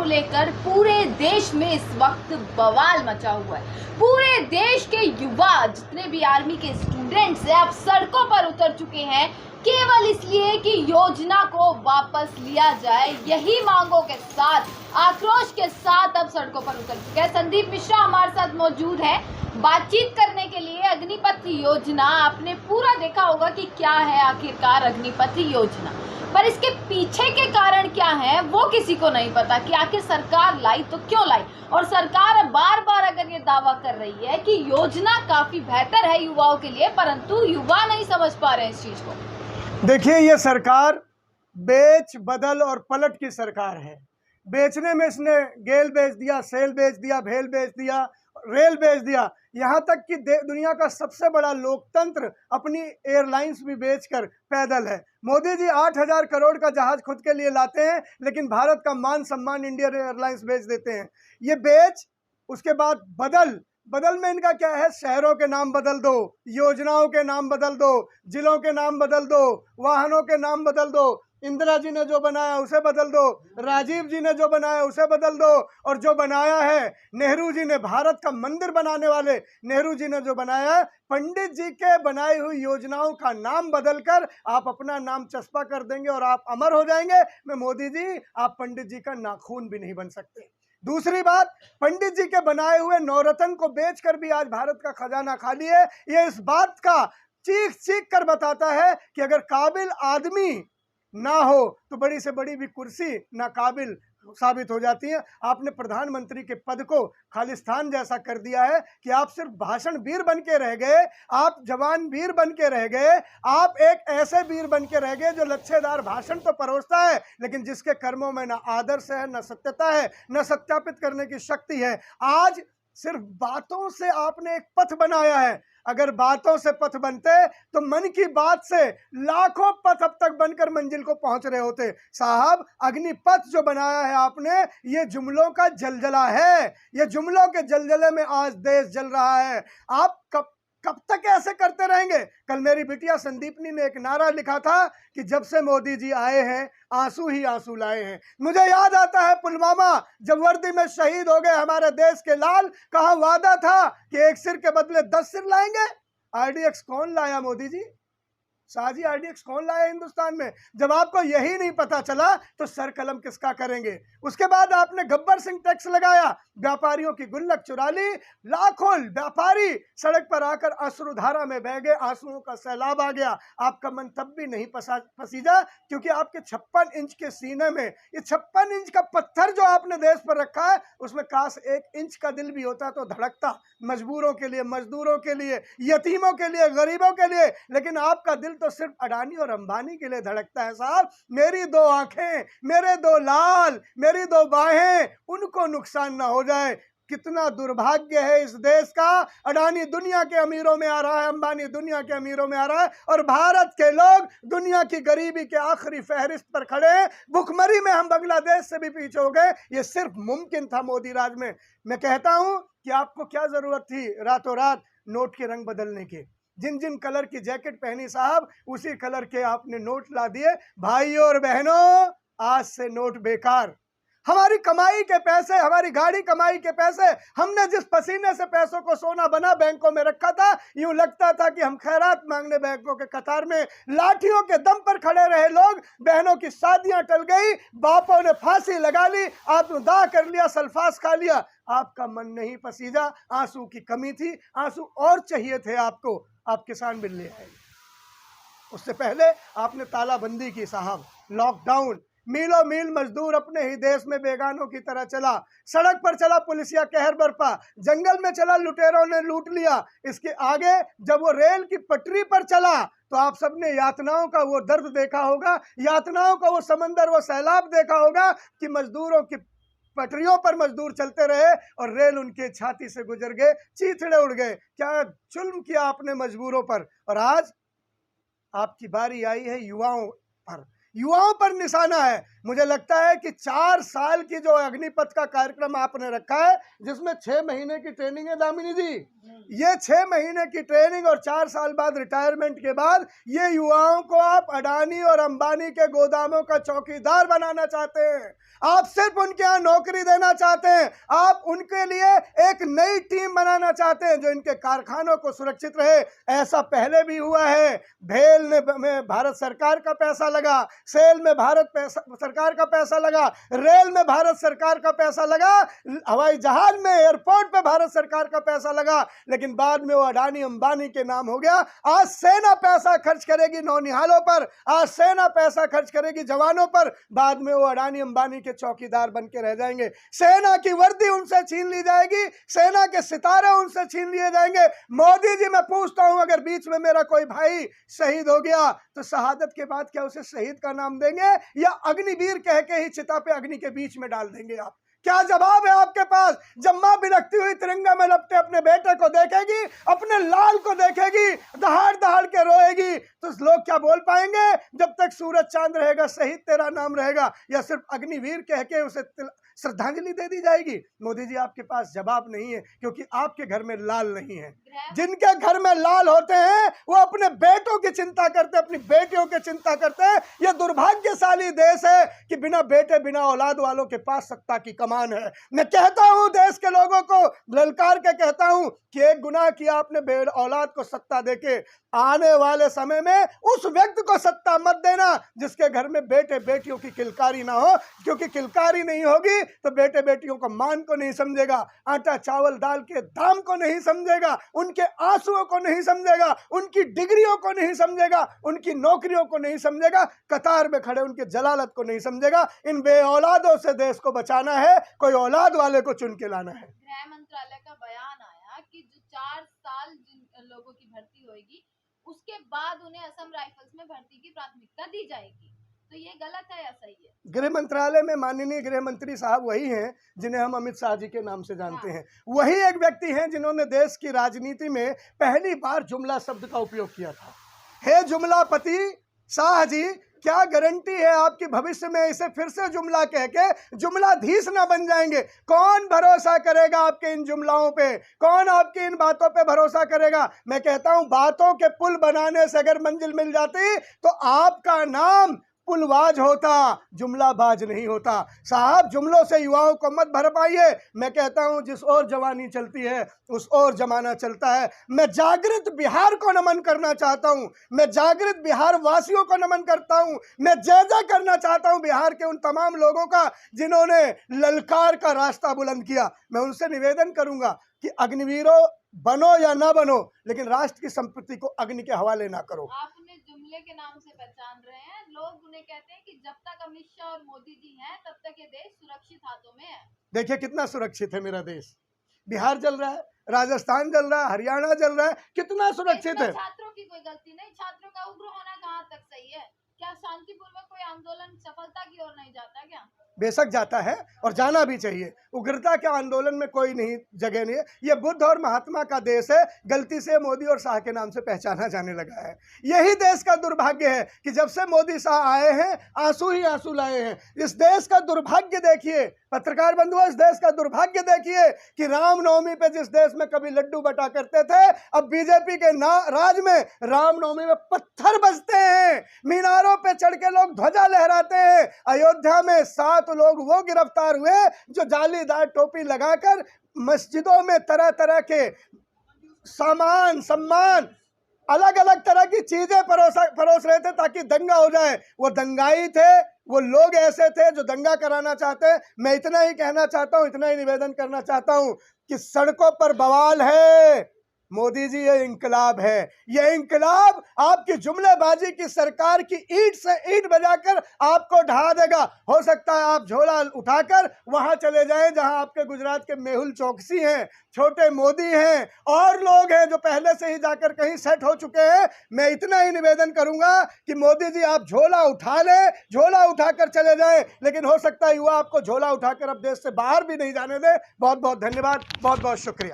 को लेकर पूरे देश में इस वक्त बवाल मचा हुआ है। पूरे देश के युवा जितने भी आर्मी के स्टूडेंट्स हैं अब सड़कों पर उतर चुके हैं केवल इसलिए कि योजना को वापस लिया जाए। यही मांगों के साथ, आक्रोश के साथ अब सड़कों पर उतर चुके हैं। संदीप मिश्रा हमारे साथ मौजूद है बातचीत करने के लिए। अग्निपथ योजना आपने पूरा देखा होगा कि क्या है आखिरकार अग्निपथ योजना, पर इसके पीछे के कारण क्या है वो किसी को नहीं पता कि आखिर सरकार लाई तो क्यों लाई। और सरकार बार बार अगर ये दावा कर रही है कि योजना काफी बेहतर है युवाओं के लिए, परंतु युवा नहीं समझ पा रहे हैं इस चीज को। देखिए, ये सरकार बेच बदल और पलट की सरकार है। बेचने में इसने गेल बेच दिया, सेल बेच दिया, भेल बेच दिया, रेल बेच दिया, यहाँ तक कि दुनिया का सबसे बड़ा लोकतंत्र अपनी एयरलाइंस भी बेचकर पैदल है। मोदी जी 8,000 करोड़ का जहाज खुद के लिए लाते हैं, लेकिन भारत का मान सम्मान इंडियन एयरलाइंस बेच देते हैं। ये बेच, उसके बाद बदल में इनका क्या है? शहरों के नाम बदल दो, योजनाओं के नाम बदल दो, जिलों के नाम बदल दो, वाहनों के नाम बदल दो। इंदिरा जी ने जो बनाया उसे बदल दो, राजीव जी ने जो बनाया उसे बदल दो, और जो बनाया है नेहरू जी ने, भारत का मंदिर बनाने वाले नेहरू जी ने जो बनाया है, पंडित जी के बनाई हुई योजनाओं का नाम बदलकर आप अपना नाम चस्पा कर देंगे और आप अमर हो जाएंगे। मैं मोदी जी, आप पंडित जी का नाखून भी नहीं बन सकते। दूसरी बात, पंडित जी के बनाए हुए नवरत्न को बेचकर भी आज भारत का खजाना खाली है। ये इस बात का चीख चीख कर बताता है कि अगर काबिल आदमी ना हो तो बड़ी से बड़ी भी कुर्सी नाकाबिल साबित हो जाती है। आपने प्रधानमंत्री के पद को खालिस्तान जैसा कर दिया है कि आप सिर्फ भाषण वीर बन के रह गए, आप जवान वीर बन के रह गए, आप एक ऐसे वीर बन के रह गए जो लच्छेदार भाषण तो परोसता है, लेकिन जिसके कर्मों में ना आदर्श है, ना सत्यता है, ना सत्यापित करने की शक्ति है। आज सिर्फ बातों से आपने एक पथ बनाया है। अगर बातों से पथ बनते तो मन की बात से लाखों पथ अब तक बनकर मंजिल को पहुंच रहे होते। साहब, अग्निपथ जो बनाया है आपने, ये जुमलों का जलजला है। ये जुमलों के जलजले में आज देश जल रहा है। आप कब तक ऐसे करते रहेंगे? कल मेरी बिटिया संदीपनी ने एक नारा लिखा था कि जब से मोदी जी आए हैं आंसू ही आंसू लाए हैं। मुझे याद आता है पुलवामा, जब वर्दी में शहीद हो गए हमारे देश के लाल, कहा वादा था कि एक सिर के बदले 10 सिर लाएंगे। आरडीएक्स कौन लाया मोदी जी? शाहजी, आरडीएक्स कौन लाया हिंदुस्तान में? जब आपको यही नहीं पता चला तो सर कलम किसका करेंगे? उसके बाद आपने गब्बर सिंह टैक्स लगाया, व्यापारियों की गुल्लक चुरा ली, लाखों व्यापारी सड़क पर आकर अश्रुधारा में बह गए, आंसुओं का सैलाब आ गया। आपका मन तब भी नहीं पसीजा, क्योंकि आपके 56 इंच के सीने में ये 56 इंच का पत्थर जो आपने देश पर रखा है, उसमें काश 1 इंच का दिल भी होता तो धड़कता, मजबूरों के लिए, मजदूरों के लिए, यतीमों के लिए, गरीबों के लिए। लेकिन आपका दिल तो सिर्फ अडानी और अंबानी के लिए धड़कता है। साहब, मेरी 2 आंखें, मेरे 2 लाल, मेरी 2 बाहें, उनको नुकसान ना हो जाए। कितना दुर्भाग्य है इस देश का। अडानी दुनिया के अमीरों में आ रहा है, अंबानी दुनिया के अमीरों में आ रहा है, और भारत के लोग दुनिया की गरीबी के आखिरी फहरिस्त पर खड़े हैं। भुखमरी में हम बांग्लादेश से भी पीछे हो गए। ये सिर्फ मुमकिन था मोदी राज में। मैं कहता हूं कि आपको क्या जरूरत थी रातों रात नोट के रंग बदलने की? जिन जिन कलर की जैकेट पहनी साहब, उसी कलर के आपने नोट ला दिए। भाइयों और बहनों, आज से नोट बेकार। हमारी कमाई के पैसे, हमारी गाड़ी कमाई के पैसे, हमने जिस पसीने से पैसों को सोना बना बैंकों में रखा था, यूं लगता था कि हम खैरात मांगने बैंकों के कतार में लाठियों के दम पर खड़े रहे लोग। बहनों की शादियां टल गई, बापों ने फांसी लगा ली, आत्मदाह कर लिया, सल्फास खा लिया। आपका मन नहीं पसीजा, आंसू की कमी थी, आंसू और चाहिए थे आपको। आप किसान बिल ले आए, उससे पहले आपने तालाबंदी की साहब, लॉकडाउन, मीलों मील मजदूर अपने ही देश में बेगानों की तरह चला, सड़क पर चला पुलिसिया कहर बरपा, जंगल में चला लुटेरों ने लूट लिया। इसके आगे जब वो रेल की पटरी पर चला तो आप सबने यातनाओं का वो दर्द देखा होगा, यातनाओं का वो समंदर, वो सैलाब देखा होगा कि मजदूरों की पटरियों पर मजदूर चलते रहे और रेल उनके छाती से गुजर गए, चीथड़े उड़ गए। क्या जुल्म किया आपने मजबूरों पर। और आज आपकी बारी आई है युवाओं पर। युवाओं पर निशाना है। मुझे लगता है कि 4 साल की जो अग्निपथ का कार्यक्रम आपने रखा है, जिसमें 6 महीने की ट्रेनिंग है दामिनी जी, ये 6 महीने की ट्रेनिंग और 4 साल बाद रिटायरमेंट के बाद ये युवाओं को आप अडानी और अंबानी के गोदामों का चौकीदार बनाना चाहते हैं। आप सिर्फ उनके यहाँ नौकरी देना चाहते हैं। आप उनके लिए एक नई टीम बनाना चाहते हैं जो इनके कारखानों को सुरक्षित रहे। ऐसा पहले भी हुआ है। भेल में भारत सरकार का पैसा लगा, सेल में भारत सरकार का पैसा लगा, रेल में भारत सरकार का पैसा लगा, हवाई जहाज में, एयरपोर्ट पे भारत सरकार का पैसा लगा, लेकिन बाद में वो अडानी अंबानी के नाम हो गया। आज सेना पैसा खर्च करेगी नौनिहालों पर, आज सेना पैसा खर्च करेगी जवानों पर, बाद में वो अडानी अंबानी के चौकीदार बन के रह जाएंगे। सेना की वर्दी उनसे छीन ली जाएगी, सेना के सितारे उनसे छीन लिए जाएंगे। मोदी जी, मैं पूछता हूं, अगर बीच में मेरा कोई भाई शहीद हो गया तो शहादत के बाद क्या उसे शहीद का नाम देंगे या अग्निवीर कह के ही चिता पे अग्नि के बीच में डाल देंगे? आप क्या जवाब है आपके पास? जब मां बिलखती हुई तिरंगा में लपटे अपने बेटे को देखेगी, अपने लाल को देखेगी, दहाड़ दहाड़ के रोएगी, तो लोग क्या बोल पाएंगे? जब तक सूरज चांद रहेगा शहीद तेरा नाम रहेगा, या सिर्फ अग्निवीर कह के उसे श्रद्धांजलि दे दी जाएगी? मोदी जी, आपके पास जवाब नहीं है, क्योंकि आपके घर में लाल नहीं है। जिनके घर में लाल होते हैं वो अपने बेटों की चिंता करते हैं, अपनी बेटियों की चिंता करते हैं। यह दुर्भाग्यशाली देश है कि बिना बेटे बिना औलाद वालों के पास सत्ता की कमान है। मैं कहता हूं, देश के लोगों को ललकार के कहता हूं कि एक गुनाह किया आपने औलाद को सत्ता देके, आने वाले समय में उस व्यक्ति को सत्ता मत देना जिसके घर में बेटे बेटियों की किलकारी ना हो, क्योंकि किलकारी नहीं होगी तो बेटे बेटियों को मान को नहीं समझेगा, आटा चावल दाल के दाम को नहीं समझेगा, उनके आंसुओं को नहीं समझेगा, उनकी डिग्रियों को नहीं समझेगा, उनकी नौकरियों को नहीं समझेगा, कतार में खड़े उनके जलालत को नहीं समझेगा। इन बे औलादों से देश को बचाना है, कोई औलाद वाले को चुन के लाना है। गृह मंत्रालय का बयान आया कि जो 4 साल जिन लोगों की भर्ती होगी उसके बाद उन्हें असम राइफल्स में भर्ती की प्राथमिकता दी जाएगी, तो ये गलत है या सही है? गृह मंत्रालय में माननीय गृह मंत्री साहब वही हैं जिन्हें हम अमित शाह जी के नाम से जानते हैं। वही एक व्यक्ति हैं जिन्होंने देश की राजनीति में पहली बार जुमला शब्द का उपयोग किया था। हे जुमलापति शाह जी, क्या गारंटी है आपकी भविष्य में इसे फिर से जुमला कह के जुमलाधीश ना बन जाएंगे? कौन भरोसा करेगा आपके इन जुमलाओं पे? कौन आपकी इन बातों पे भरोसा करेगा? मैं कहता हूं, बातों के पुल बनाने से अगर मंजिल मिल जाती तो आपका नाम पुलबाज होता, जुमलाबाज नहीं होता। साहब, जुमलों से युवाओं को मत भर पाइए। मैं कहता हूं, जिस ओर जवानी चलती है उस ओर जमाना चलता है। मैं जागृत बिहार को नमन करना चाहता हूं, मैं जागृत बिहार वासियों को नमन करता हूं, मैं जय करना चाहता हूं बिहार के उन तमाम लोगों का जिन्होंने ललकार का रास्ता बुलंद किया। मैं उनसे निवेदन करूंगा कि अग्निवीरों बनो या ना बनो, लेकिन राष्ट्र की संपत्ति को अग्नि के हवाले ना करो। आप उन्हें जुमले के नाम से पहचान रहे हैं। लोग उन्हें कहते हैं कि जब तक अमित शाह और मोदी जी हैं तब तक ये देश सुरक्षित हाथों में है। देखिए कितना सुरक्षित है मेरा देश। बिहार जल रहा है, राजस्थान जल रहा है, हरियाणा जल रहा है, कितना सुरक्षित है। छात्रों की कोई गलती नहीं, छात्रों का उग्र होना कहाँ तक सही है? क्या शांतिपूर्वक कोई आंदोलन सफलता की ओर नहीं जाता क्या? बेशक जाता है और जाना भी चाहिए। उग्रता के आंदोलन में कोई नहीं जगह नहीं है। ये बुद्ध और महात्मा का देश है, गलती से मोदी और शाह के नाम से पहचाना जाने लगा है। यही देश का दुर्भाग्य है कि जब से मोदी शाह आए हैं आंसू ही आंसू लाए हैं। इस देश का दुर्भाग्य देखिए, पत्रकार बंधुओं, इस देश का दुर्भाग्य देखिए कि रामनवमी पे जिस देश में कभी लड्डू बटा करते थे, अब बीजेपी के राज में रामनवमी में पत्थर बजते हैं, मीनारों पे चढ़ के लोग ध्वजा लहराते हैं। अयोध्या में 7 लोग वो गिरफ्तार हुए जो जालीदार टोपी लगाकर मस्जिदों में तरह तरह के सम्मान अलग अलग तरह की चीजें परोस रहे थे ताकि दंगा हो जाए। वो दंगाई थे, वो लोग ऐसे थे जो दंगा कराना चाहते हैं। मैं इतना ही कहना चाहता हूं, इतना ही निवेदन करना चाहता हूं कि सड़कों पर बवाल है मोदी जी, ये इंकलाब है। ये इंकलाब आपकी जुमलेबाजी की सरकार की ईंट से ईंट बजाकर आपको ढहा देगा। हो सकता है आप झोला उठाकर वहां चले जाएं जहां आपके गुजरात के मेहुल चौकसी हैं, छोटे मोदी हैं, और लोग हैं जो पहले से ही जाकर कहीं सेट हो चुके हैं। मैं इतना ही निवेदन करूंगा कि मोदी जी आप झोला उठा लें, झोला उठाकर चले जाएं, लेकिन हो सकता है युवा आपको झोला उठाकर अब देश से बाहर भी नहीं जाने दे। बहुत बहुत धन्यवाद, बहुत बहुत शुक्रिया।